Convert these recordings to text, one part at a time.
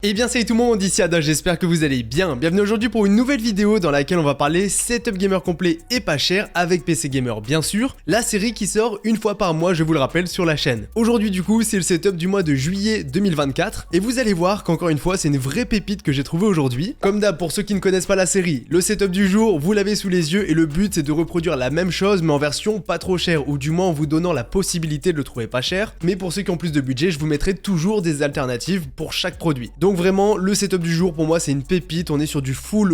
Eh bien salut tout le monde, ici Ada, j'espère que vous allez bien. Bienvenue aujourd'hui pour une nouvelle vidéo dans laquelle on va parler setup gamer complet et pas cher avec PC Gamer bien sûr, la série qui sort une fois par mois je vous le rappelle sur la chaîne. Aujourd'hui du coup c'est le setup du mois de juillet 2024 et vous allez voir qu'encore une fois c'est une vraie pépite que j'ai trouvée aujourd'hui. Comme d'hab pour ceux qui ne connaissent pas la série, le setup du jour vous l'avez sous les yeux et le but c'est de reproduire la même chose mais en version pas trop chère ou du moins en vous donnant la possibilité de le trouver pas cher. Mais pour ceux qui ont plus de budget je vous mettrai toujours des alternatives pour chaque produit. Donc vraiment le setup du jour pour moi c'est une pépite, on est sur du full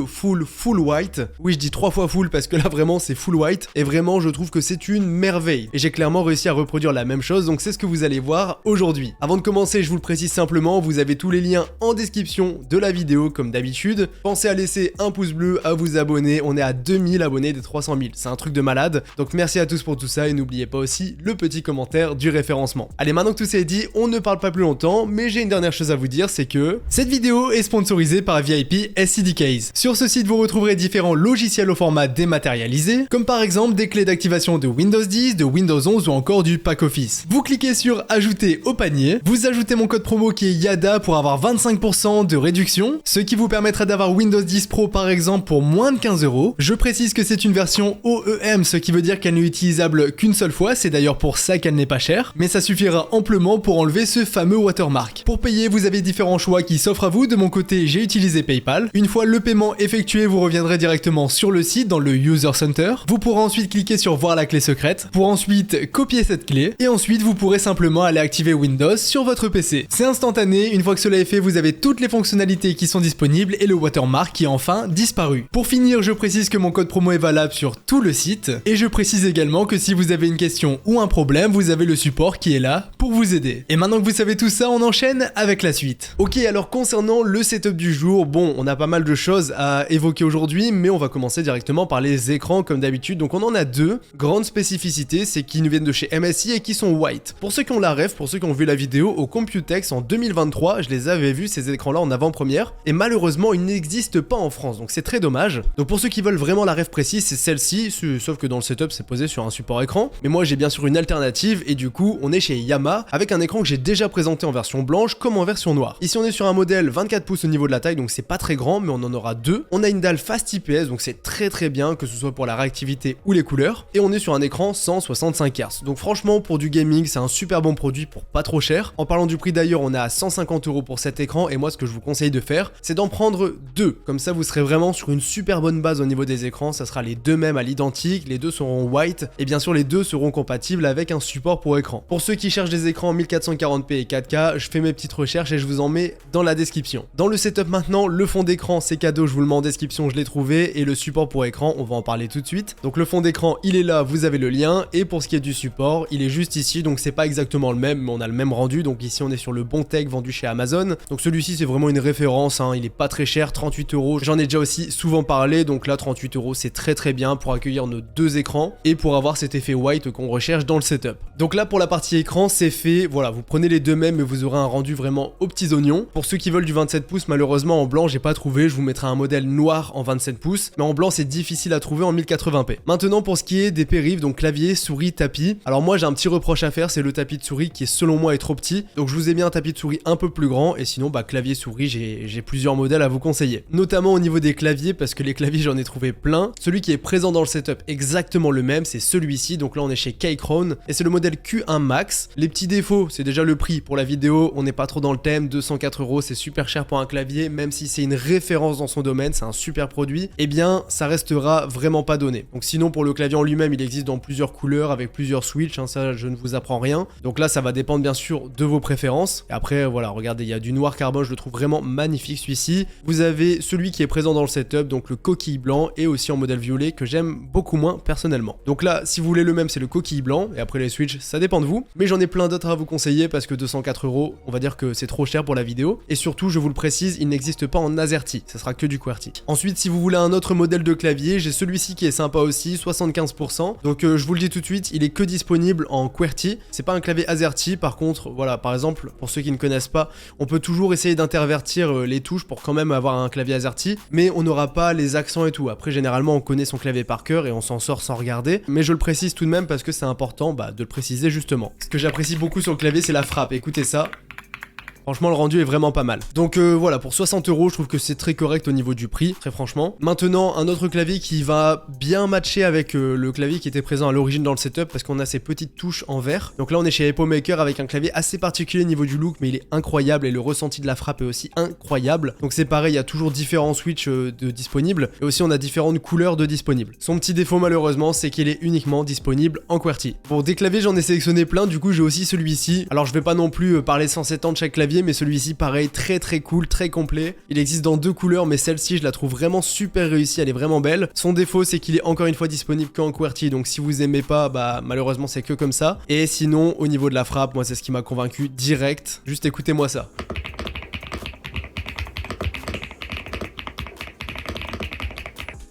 white. Oui je dis 3 fois full parce que là vraiment c'est full white et vraiment je trouve que c'est une merveille. Et j'ai clairement réussi à reproduire la même chose donc c'est ce que vous allez voir aujourd'hui. Avant de commencer je vous le précise simplement, vous avez tous les liens en description de la vidéo comme d'habitude. Pensez à laisser un pouce bleu, à vous abonner, on est à 2000 abonnés des 300 000, c'est un truc de malade. Donc merci à tous pour tout ça et n'oubliez pas aussi le petit commentaire du référencement. Allez maintenant que tout ça est dit, on ne parle pas plus longtemps mais j'ai une dernière chose à vous dire, c'est que cette vidéo est sponsorisée par VIP SCDKs. Sur ce site, vous retrouverez différents logiciels au format dématérialisé, comme par exemple des clés d'activation de Windows 10, de Windows 11 ou encore du pack Office. Vous cliquez sur ajouter au panier, vous ajoutez mon code promo qui est YADA pour avoir 25% de réduction, ce qui vous permettra d'avoir Windows 10 Pro par exemple pour moins de 15 €. Je précise que c'est une version OEM, ce qui veut dire qu'elle n'est utilisable qu'une seule fois, c'est d'ailleurs pour ça qu'elle n'est pas chère, mais ça suffira amplement pour enlever ce fameux watermark. Pour payer, vous avez différents choix qui s'offrent à vous. De mon côté, j'ai utilisé PayPal. Une fois le paiement effectué, vous reviendrez directement sur le site dans le User Center. Vous pourrez ensuite cliquer sur voir la clé secrète pour ensuite copier cette clé et ensuite vous pourrez simplement aller activer Windows sur votre PC. C'est instantané, une fois que cela est fait, vous avez toutes les fonctionnalités qui sont disponibles et le watermark qui est enfin disparu. Pour finir, je précise que mon code promo est valable sur tout le site et je précise également que si vous avez une question ou un problème, vous avez le support qui est là pour vous aider. Et maintenant que vous savez tout ça, on enchaîne avec la suite. Ok, alors concernant le setup du jour, bon, on a pas mal de choses à évoquer aujourd'hui, mais on va commencer directement par les écrans comme d'habitude. Donc on en a deux grandes spécificités, c'est qu'ils nous viennent de chez MSI et qui sont white. Pour ceux qui ont la ref, pour ceux qui ont vu la vidéo au Computex en 2023, je les avais vus ces écrans là en avant-première et malheureusement ils n'existent pas en France, donc c'est très dommage. Donc pour ceux qui veulent vraiment la ref précise, c'est celle-ci, sauf que dans le setup c'est posé sur un support écran. Mais moi j'ai bien sûr une alternative et du coup on est chez Yamaha avec un écran que j'ai déjà présenté en version blanche comme en version noire. Ici on est sur un modèle 24 pouces au niveau de la taille, donc c'est pas très grand mais on en aura deux. On a une dalle Fast IPS, donc c'est très bien que ce soit pour la réactivité ou les couleurs, et on est sur un écran 165 Hz. Donc franchement pour du gaming c'est un super bon produit pour pas trop cher. En parlant du prix d'ailleurs, on est à 150 € pour cet écran et moi ce que je vous conseille de faire c'est d'en prendre deux, comme ça vous serez vraiment sur une super bonne base au niveau des écrans. Ça sera les deux mêmes à l'identique, les deux seront white et bien sûr les deux seront compatibles avec un support pour écran. Pour ceux qui cherchent des écrans 1440p et 4K, je fais mes petites recherches et je vous en mets dans la description. Dans le setup maintenant, le fond d'écran c'est cadeau, je vous le mets en description, je l'ai trouvé, et le support pour écran, on va en parler tout de suite. Donc le fond d'écran il est là, vous avez le lien, et pour ce qui est du support, il est juste ici, donc c'est pas exactement le même, mais on a le même rendu. Donc ici on est sur le Bontech vendu chez Amazon. Donc celui-ci c'est vraiment une référence, hein. Il est pas très cher, 38 €. J'en ai déjà aussi souvent parlé, donc là 38 € c'est très bien pour accueillir nos deux écrans et pour avoir cet effet white qu'on recherche dans le setup. Donc là pour la partie écran c'est fait, voilà, vous prenez les deux mêmes et vous aurez un rendu vraiment aux petits oignons. Pour ceux qui veulent du 27 pouces, malheureusement en blanc j'ai pas trouvé, je vous mettrai un modèle noir en 27 pouces, mais en blanc c'est difficile à trouver en 1080p. Maintenant pour ce qui est des périphes, donc clavier, souris, tapis, alors moi j'ai un petit reproche à faire, c'est le tapis de souris qui selon moi est trop petit, donc je vous ai mis un tapis de souris un peu plus grand, et sinon bah clavier souris j'ai plusieurs modèles à vous conseiller, notamment au niveau des claviers, parce que les claviers j'en ai trouvé plein. Celui qui est présent dans le setup exactement le même, c'est celui-ci, donc là on est chez Keychron et c'est le modèle Q1 Max. Les petits défauts, c'est déjà le prix. Pour la vidéo on n'est pas trop dans le thème, 204 €, c'est super cher pour un clavier, même si c'est une référence dans son domaine, c'est un super produit, et bien ça restera vraiment pas donné. Donc sinon pour le clavier en lui-même il existe dans plusieurs couleurs avec plusieurs switches, hein, ça je ne vous apprends rien, donc là ça va dépendre bien sûr de vos préférences. Et après voilà, regardez, il y a du noir carbone, je le trouve vraiment magnifique celui-ci. Vous avez celui qui est présent dans le setup, donc le coquille blanc, et aussi en modèle violet que j'aime beaucoup moins personnellement. Donc là si vous voulez le même c'est le coquille blanc, et après les switches ça dépend de vous, mais j'en ai plein d'autres à vous conseiller parce que 204 €, on va dire que c'est trop cher pour la vidéo, et surtout je vous le précise, il n'existe pas en AZERTY, ça sera que du QWERTY. Ensuite si vous voulez un autre modèle de clavier, j'ai celui-ci qui est sympa aussi, 75%, donc je vous le dis tout de suite, il est que disponible en QWERTY, c'est pas un clavier AZERTY. Par contre voilà, par exemple pour ceux qui ne connaissent pas, on peut toujours essayer d'intervertir les touches pour quand même avoir un clavier AZERTY, mais on n'aura pas les accents et tout. Après généralement on connaît son clavier par cœur et on s'en sort sans regarder, mais je le précise tout de même parce que c'est important de le préciser justement. Ce que j'apprécie beaucoup sur le clavier c'est la frappe, écoutez ça. Franchement, le rendu est vraiment pas mal. Donc voilà, pour 60 €, je trouve que c'est très correct au niveau du prix, très franchement. Maintenant, un autre clavier qui va bien matcher avec le clavier qui était présent à l'origine dans le setup, parce qu'on a ces petites touches en verre. Donc là, on est chez Epaumaker avec un clavier assez particulier au niveau du look, mais il est incroyable et le ressenti de la frappe est aussi incroyable. Donc c'est pareil, il y a toujours différents switches de disponibles, et aussi on a différentes couleurs de disponibles. Son petit défaut malheureusement, c'est qu'il est uniquement disponible en QWERTY. Bon, des claviers, j'en ai sélectionné plein, du coup j'ai aussi celui-ci. Alors je vais pas non plus parler 107 ans de chaque clavier, mais celui-ci pareil, très cool, très complet. Il existe dans deux couleurs, mais celle-ci je la trouve vraiment super réussie, elle est vraiment belle. Son défaut, c'est qu'il est encore une fois disponible qu'en QWERTY, donc si vous aimez pas, bah malheureusement c'est que comme ça. Et sinon, au niveau de la frappe, moi c'est ce qui m'a convaincu direct. Juste écoutez-moi ça.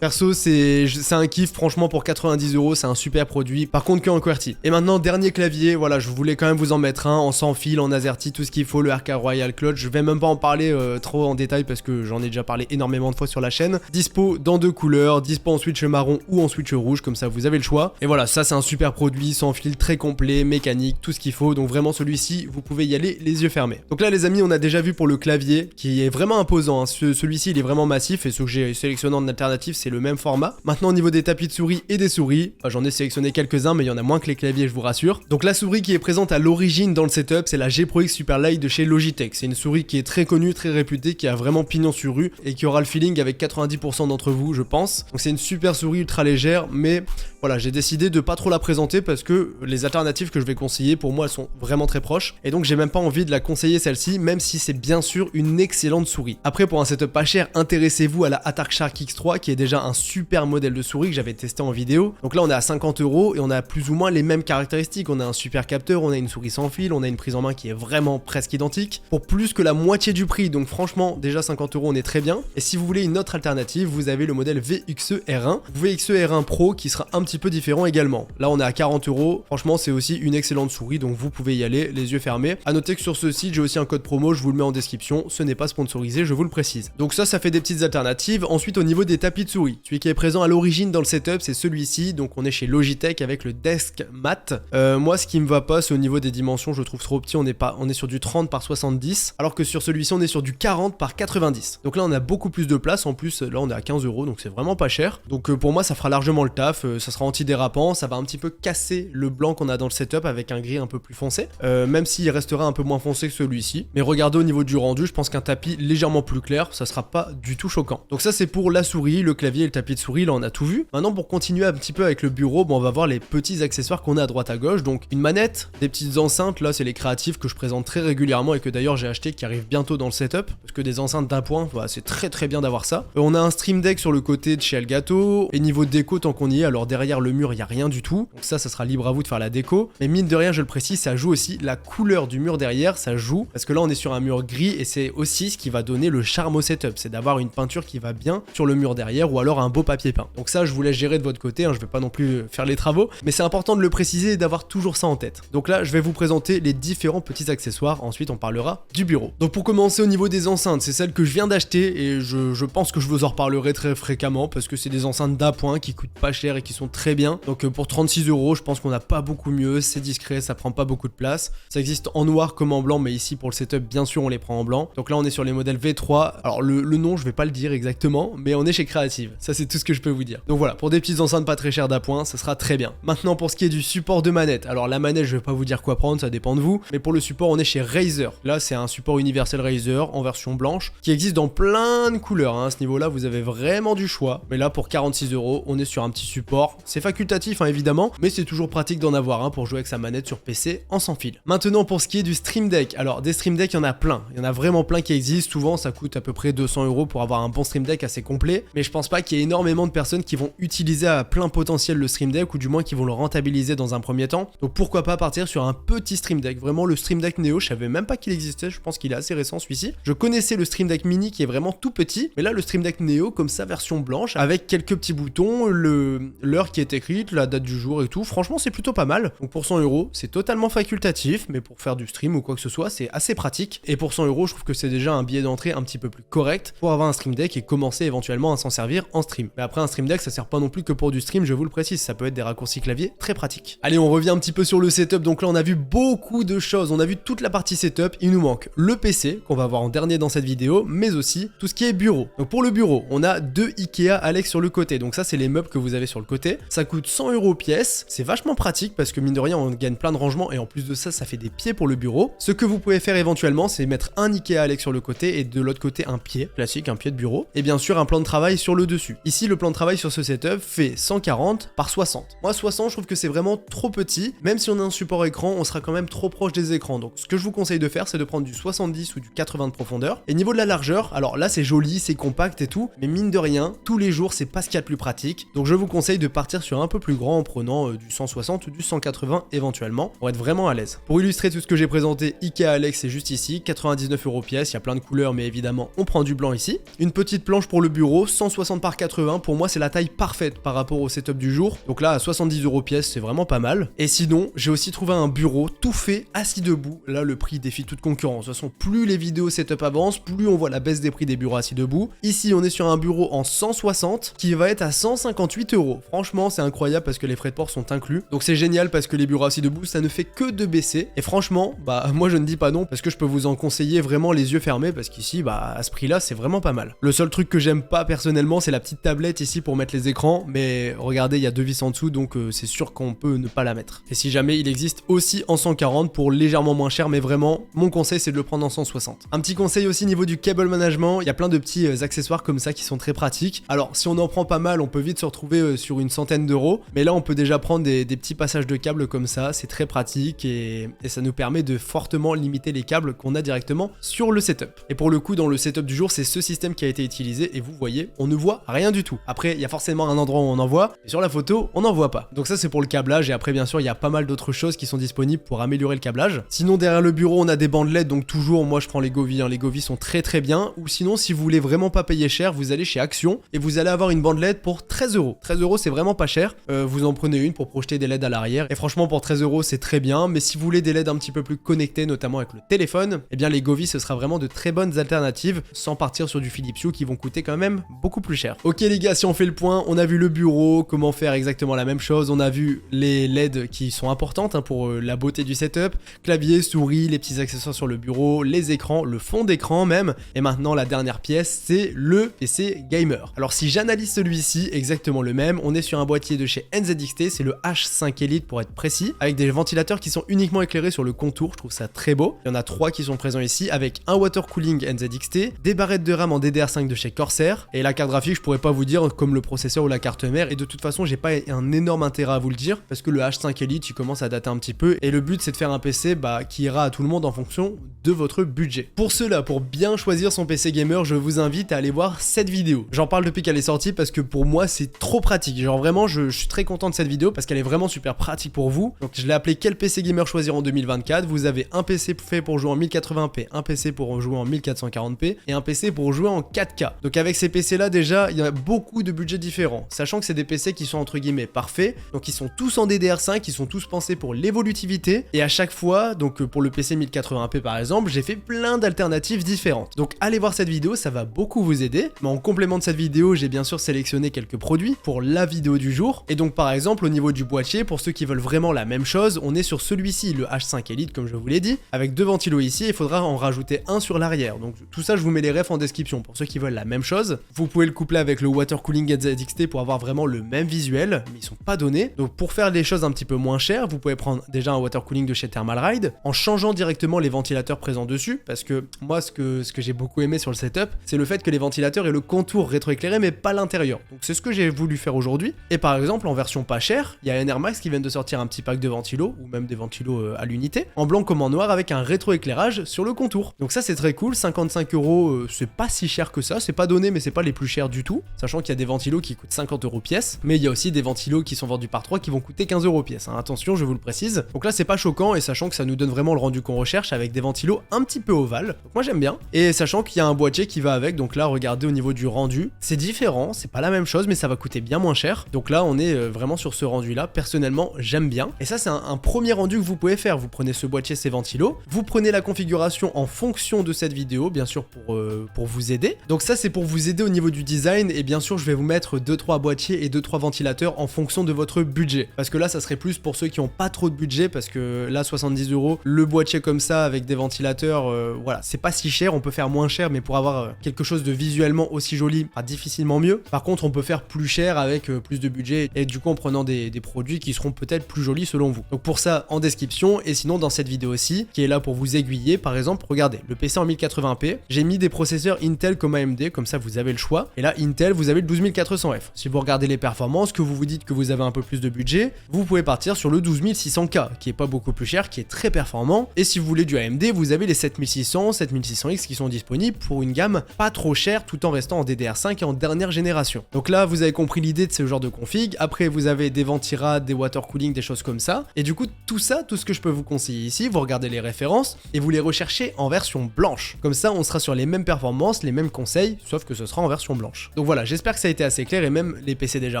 Perso, c'est un kiff, franchement, pour 90 €, c'est un super produit. Par contre, que en QWERTY. Et maintenant, dernier clavier, voilà, je voulais quand même vous en mettre un en sans fil, en AZERTY, tout ce qu'il faut, le RK Royal Clutch. Je vais même pas en parler trop en détail parce que j'en ai déjà parlé énormément de fois sur la chaîne. Dispo dans deux couleurs, dispo en switch marron ou en switch rouge, comme ça vous avez le choix. Et voilà, ça c'est un super produit, sans fil, très complet, mécanique, tout ce qu'il faut. Donc vraiment, celui-ci, vous pouvez y aller les yeux fermés. Donc là, les amis, on a déjà vu pour le clavier, qui est vraiment imposant, hein. Celui-ci, il est vraiment massif, et ce que j'ai sélectionné en alternative, c'est le même format. Maintenant, au niveau des tapis de souris et des souris, j'en ai sélectionné quelques-uns, mais il y en a moins que les claviers, je vous rassure. Donc la souris qui est présente à l'origine dans le setup, c'est la G Pro X Super Light de chez Logitech. C'est une souris qui est très connue, très réputée, qui a vraiment pignon sur rue et qui aura le feeling avec 90% d'entre vous, je pense. Donc c'est une super souris ultra légère, mais voilà, j'ai décidé de pas trop la présenter parce que les alternatives que je vais conseiller, pour moi, elles sont vraiment très proches. Et donc j'ai même pas envie de la conseiller celle-ci, même si c'est bien sûr une excellente souris. Après, pour un setup pas cher, intéressez-vous à la Attack Shark X3, qui est déjà un super modèle de souris que j'avais testé en vidéo. Donc là, on est à 50 € et on a plus ou moins les mêmes caractéristiques. On a un super capteur, on a une souris sans fil, on a une prise en main qui est vraiment presque identique pour plus que la moitié du prix. Donc franchement, déjà 50 €, on est très bien. Et si vous voulez une autre alternative, vous avez le modèle VXE R1. VXE R1 Pro qui sera un petit peu différent également. Là, on est à 40 €. Franchement, c'est aussi une excellente souris, donc vous pouvez y aller les yeux fermés. À noter que sur ce site, j'ai aussi un code promo, je vous le mets en description. Ce n'est pas sponsorisé, je vous le précise. Donc ça fait des petites alternatives. Ensuite, au niveau des tapis de souris, celui qui est présent à l'origine dans le setup, c'est celui-ci. Donc on est chez Logitech avec le Desk Mat. Moi, ce qui me va pas, c'est au niveau des dimensions, je le trouve trop petit. On est sur du 30 par 70, alors que sur celui-ci, on est sur du 40 par 90. Donc là, on a beaucoup plus de place. En plus, là, on est à 15 €, donc c'est vraiment pas cher. Donc pour moi, ça fera largement le taf. Ça sera antidérapant. Ça va un petit peu casser le blanc qu'on a dans le setup avec un gris un peu plus foncé. Même s'il restera un peu moins foncé que celui-ci. Mais regardez au niveau du rendu, je pense qu'un tapis légèrement plus clair, ça sera pas du tout choquant. Donc ça, c'est pour la souris, le clavier et le tapis de souris. Là, on a tout vu. Maintenant, pour continuer un petit peu avec le bureau, bon, on va voir les petits accessoires qu'on a à droite à gauche. Donc une manette, des petites enceintes. Là, c'est les créatifs que je présente très régulièrement et que d'ailleurs j'ai acheté, qui arrivent bientôt dans le setup. Parce que des enceintes d'appoint, voilà, c'est très bien d'avoir ça. On a un Stream Deck sur le côté de chez Elgato. Et niveau déco, tant qu'on y est, alors derrière le mur, il n'y a rien du tout. Donc ça sera libre à vous de faire la déco. Mais mine de rien, je le précise, ça joue aussi. La couleur du mur derrière, ça joue. Parce que là, on est sur un mur gris et c'est aussi ce qui va donner le charme au setup. C'est d'avoir une peinture qui va bien sur le mur derrière ou alors un beau papier peint. Donc ça, je vous laisse gérer de votre côté. Je vais pas non plus faire les travaux. Mais c'est important de le préciser et d'avoir toujours ça en tête. Donc là, je vais vous présenter les différents petits accessoires. Ensuite, on parlera du bureau. Donc pour commencer, au niveau des enceintes, c'est celle que je viens d'acheter et je pense que je vous en reparlerai très fréquemment parce que c'est des enceintes d'appoint qui coûtent pas cher et qui sont très bien. Donc pour 36 €, je pense qu'on n'a pas beaucoup mieux. C'est discret, ça prend pas beaucoup de place. Ça existe en noir comme en blanc, mais ici pour le setup, bien sûr, on les prend en blanc. Donc là, on est sur les modèles V3. Alors le nom, je vais pas le dire exactement, mais on est chez Creative. Ça, c'est tout ce que je peux vous dire. Donc voilà, pour des petites enceintes pas très chères d'appoint, ça sera très bien. Maintenant, pour ce qui est du support de manette, alors la manette, je vais pas vous dire quoi prendre, ça dépend de vous. Mais pour le support, on est chez Razer. Là, c'est un support universel Razer en version blanche qui existe dans plein de couleurs. À ce niveau-là, vous avez vraiment du choix. Mais là, pour 46 €, on est sur un petit support. C'est facultatif, évidemment, mais c'est toujours pratique d'en avoir un pour jouer avec sa manette sur PC en sans fil. Maintenant, pour ce qui est du Stream Deck, alors des Stream Deck, il y en a plein. Il y en a vraiment plein qui existent. Souvent, ça coûte à peu près 200 € pour avoir un bon Stream Deck assez complet. Mais je pense pas qu'il y ait énormément de personnes qui vont utiliser à plein potentiel le Stream Deck ou du moins qui vont le rentabiliser dans un premier temps. Donc pourquoi pas partir sur un petit Stream Deck. Vraiment, le Stream Deck Neo, je savais même pas qu'il existait. Je pense qu'il est assez récent celui-ci. Je connaissais le Stream Deck Mini qui est vraiment tout petit. Mais là, le Stream Deck Neo, comme ça, version blanche, avec quelques petits boutons, l'heure qui est écrite, la date du jour et tout. Franchement, c'est plutôt pas mal. Donc pour 100 €, c'est totalement facultatif, mais pour faire du stream ou quoi que ce soit, c'est assez pratique. Et pour 100 €, je trouve que c'est déjà un billet d'entrée un petit peu plus correct pour avoir un Stream Deck et commencer éventuellement à s'en servir en stream. Mais après un Stream Deck ça sert pas non plus que pour du stream, je vous le précise, ça peut être des raccourcis clavier très pratiques. Allez, on revient un petit peu sur le setup, donc là on a vu beaucoup de choses, on a vu toute la partie setup, il nous manque le PC qu'on va voir en dernier dans cette vidéo, mais aussi tout ce qui est bureau. Donc pour le bureau, on a deux Ikea Alex sur le côté, donc ça c'est les meubles que vous avez sur le côté, ça coûte 100 € pièce, c'est vachement pratique parce que mine de rien on gagne plein de rangements et en plus de ça, ça fait des pieds pour le bureau. Ce que vous pouvez faire éventuellement, c'est mettre un Ikea Alex sur le côté et de l'autre côté un pied, classique, un pied de bureau, et bien sûr un plan de travail sur le dessus. Ici le plan de travail sur ce setup fait 140 par 60. Moi 60 je trouve que c'est vraiment trop petit, même si on a un support écran, on sera quand même trop proche des écrans, donc ce que je vous conseille de faire c'est de prendre du 70 ou du 80 de profondeur. Et niveau de la largeur, alors là c'est joli, c'est compact et tout, mais mine de rien, tous les jours c'est pas ce qu'il y a de plus pratique, donc je vous conseille de partir sur un peu plus grand en prenant du 160 ou du 180 éventuellement, pour être vraiment à l'aise. Pour illustrer tout ce que j'ai présenté, Ikea Alex c'est juste ici, 99 € pièce, il y a plein de couleurs mais évidemment on prend du blanc ici. Une petite planche pour le bureau, 160 par 80, pour moi c'est la taille parfaite par rapport au setup du jour, donc là à 70 € pièce c'est vraiment pas mal. Et sinon j'ai aussi trouvé un bureau tout fait, assis debout, là le prix défie toute concurrence, de toute façon plus les vidéos setup avancent, plus on voit la baisse des prix des bureaux assis debout. Ici on est sur un bureau en 160 qui va être à 158 €. Franchement c'est incroyable parce que les frais de port sont inclus, donc c'est génial parce que les bureaux assis debout ça ne fait que de baisser, et franchement bah moi je ne dis pas non parce que je peux vous en conseiller vraiment les yeux fermés parce qu'ici bah à ce prix là c'est vraiment pas mal. Le seul truc que j'aime pas personnellement c'est la petite tablette ici pour mettre les écrans, mais regardez il y a deux vis en dessous donc c'est sûr qu'on peut ne pas la mettre. Et si jamais il existe aussi en 140 pour légèrement moins cher, mais vraiment mon conseil c'est de le prendre en 160. Un petit conseil aussi niveau du cable management, il y a plein de petits accessoires comme ça qui sont très pratiques. Alors si on en prend pas mal on peut vite se retrouver sur une centaine d'euros, mais là on peut déjà prendre des petits passages de câbles comme ça, c'est très pratique et ça nous permet de fortement limiter les câbles qu'on a directement sur le setup. Et pour le coup dans le setup du jour c'est ce système qui a été utilisé et vous voyez on ne voit rien du tout. Après il y a forcément un endroit où on en voit, et sur la photo on n'en voit pas. Donc ça c'est pour le câblage, et après bien sûr il y a pas mal d'autres choses qui sont disponibles pour améliorer le câblage. Sinon derrière le bureau on a des bandes LED, donc toujours moi je prends les Govee, les Govee sont très bien, ou sinon si vous voulez vraiment pas payer cher vous allez chez Action et vous allez avoir une bande LED pour 13 €. 13 € c'est vraiment pas cher, vous en prenez une pour projeter des LED à l'arrière et franchement pour 13 € c'est très bien, mais si vous voulez des LED un petit peu plus connectés notamment avec le téléphone, et bien les Govee ce sera vraiment de très bonnes alternatives sans partir sur du Philips Hue qui vont coûter quand même beaucoup plus cher. Ok les gars, si on fait le point, on a vu le bureau, comment faire exactement la même chose, on a vu les LED qui sont importantes pour la beauté du setup, clavier, souris, les petits accessoires sur le bureau, les écrans, le fond d'écran même, et maintenant la dernière pièce c'est le PC gamer. Alors si j'analyse celui-ci, exactement le même, on est sur un boîtier de chez NZXT, c'est le H5 Elite pour être précis, avec des ventilateurs qui sont uniquement éclairés sur le contour, je trouve ça très beau. Il y en a 3 qui sont présents ici, avec un water cooling NZXT, des barrettes de RAM en DDR5 de chez Corsair, et la carte graphique je pourrais pas vous dire comme le processeur ou la carte mère, et de toute façon j'ai pas un énorme intérêt à vous le dire, parce que le H5 Elite il commence à dater un petit peu, et le but c'est de faire un PC qui ira à tout le monde en fonction de votre budget. Pour cela, pour bien choisir son PC gamer, je vous invite à aller voir cette vidéo. J'en parle depuis qu'elle est sortie parce que pour moi c'est trop pratique, genre vraiment je suis très content de cette vidéo parce qu'elle est vraiment super pratique pour vous. Donc je l'ai appelé quel PC gamer choisir en 2024, vous avez un PC fait pour jouer en 1080p, un PC pour jouer en 1440p et un PC pour jouer en 4K. Donc avec ces PC là déjà il y a beaucoup de budgets différents, sachant que c'est des PC qui sont entre guillemets parfaits, donc ils sont tous en DDR5, ils sont tous pensés pour l'évolutivité, et à chaque fois, donc pour le PC 1080p par exemple, j'ai fait plein d'alternatives différentes. Donc allez voir cette vidéo, ça va beaucoup vous aider. Mais en complément de cette vidéo, j'ai bien sûr sélectionné quelques produits pour la vidéo du jour. Et donc par exemple au niveau du boîtier, pour ceux qui veulent vraiment la même chose, on est sur celui-ci, le H5 Elite comme je vous l'ai dit, avec deux ventilos ici, il faudra en rajouter un sur l'arrière. Donc tout ça je vous mets les refs en description pour ceux qui veulent la même chose. Vous pouvez le coupler avec le water cooling NZXT pour avoir vraiment le même visuel, mais ils sont pas donnés. Donc pour faire des choses un petit peu moins chères, vous pouvez prendre déjà un water cooling de chez Thermalride en changeant directement les ventilateurs présents dessus, parce que moi ce que j'ai beaucoup aimé sur le setup, c'est le fait que les ventilateurs aient le contour rétroéclairé mais pas l'intérieur. Donc c'est ce que j'ai voulu faire aujourd'hui. Et par exemple en version pas chère, il y a Air Max qui viennent de sortir un petit pack de ventilos, ou même des ventilos à l'unité, en blanc comme en noir avec un rétroéclairage sur le contour. Donc ça c'est très cool, 55 €, c'est pas si cher que ça, c'est pas donné mais c'est pas les plus chers du tout, sachant qu'il y a des ventilos qui coûtent 50 € pièce, mais il y a aussi des ventilos qui sont vendus par 3 qui vont coûter 15 € pièce, attention je vous le précise. Donc là c'est pas choquant, et sachant que ça nous donne vraiment le rendu qu'on recherche avec des ventilos un petit peu ovales, donc moi j'aime bien, et sachant qu'il y a un boîtier qui va avec, donc là regardez au niveau du rendu, c'est différent, c'est pas la même chose mais ça va coûter bien moins cher, donc là on est vraiment sur ce rendu là, personnellement j'aime bien, et ça c'est un premier rendu que vous pouvez faire, vous prenez ce boîtier, ces ventilos, vous prenez la configuration en fonction de cette vidéo, bien sûr pour vous aider, donc ça c'est pour vous aider au niveau du design, design et bien sûr je vais vous mettre 2-3 boîtiers et 2-3 ventilateurs en fonction de votre budget. Parce que là ça serait plus pour ceux qui ont pas trop de budget, parce que là 70 €, le boîtier comme ça avec des ventilateurs, voilà, c'est pas si cher, on peut faire moins cher, mais pour avoir quelque chose de visuellement aussi joli, pas difficilement mieux. Par contre on peut faire plus cher avec plus de budget et du coup en prenant des produits qui seront peut-être plus jolis selon vous. Donc pour ça en description, et sinon dans cette vidéo aussi, qui est là pour vous aiguiller, par exemple, regardez, le PC en 1080p, j'ai mis des processeurs Intel comme AMD, comme ça vous avez le choix. Et là Intel, vous avez le 12400F. Si vous regardez les performances, que vous vous dites que vous avez un peu plus de budget, vous pouvez partir sur le 12600K, qui est pas beaucoup plus cher, qui est très performant. Et si vous voulez du AMD, vous avez les 7600, 7600X qui sont disponibles pour une gamme pas trop chère, tout en restant en DDR5 et en dernière génération. Donc là, vous avez compris l'idée de ce genre de config. Après, vous avez des ventirades, des water cooling, des choses comme ça. Et du coup, tout ça, tout ce que je peux vous conseiller ici, vous regardez les références et vous les recherchez en version blanche. Comme ça, on sera sur les mêmes performances, les mêmes conseils, sauf que ce sera en version blanche. Donc voilà, j'espère que ça a été assez clair, et même les PC déjà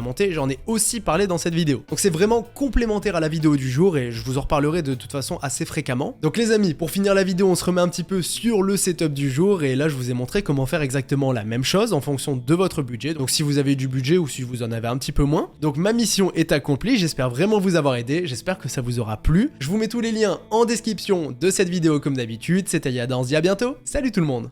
montés, j'en ai aussi parlé dans cette vidéo. Donc c'est vraiment complémentaire à la vidéo du jour et je vous en reparlerai de toute façon assez fréquemment. Donc les amis, pour finir la vidéo, on se remet un petit peu sur le setup du jour, et là je vous ai montré comment faire exactement la même chose en fonction de votre budget. Donc si vous avez du budget ou si vous en avez un petit peu moins. Donc ma mission est accomplie, j'espère vraiment vous avoir aidé, j'espère que ça vous aura plu. Je vous mets tous les liens en description de cette vidéo comme d'habitude. C'était Yada, on se dit à bientôt, salut tout le monde.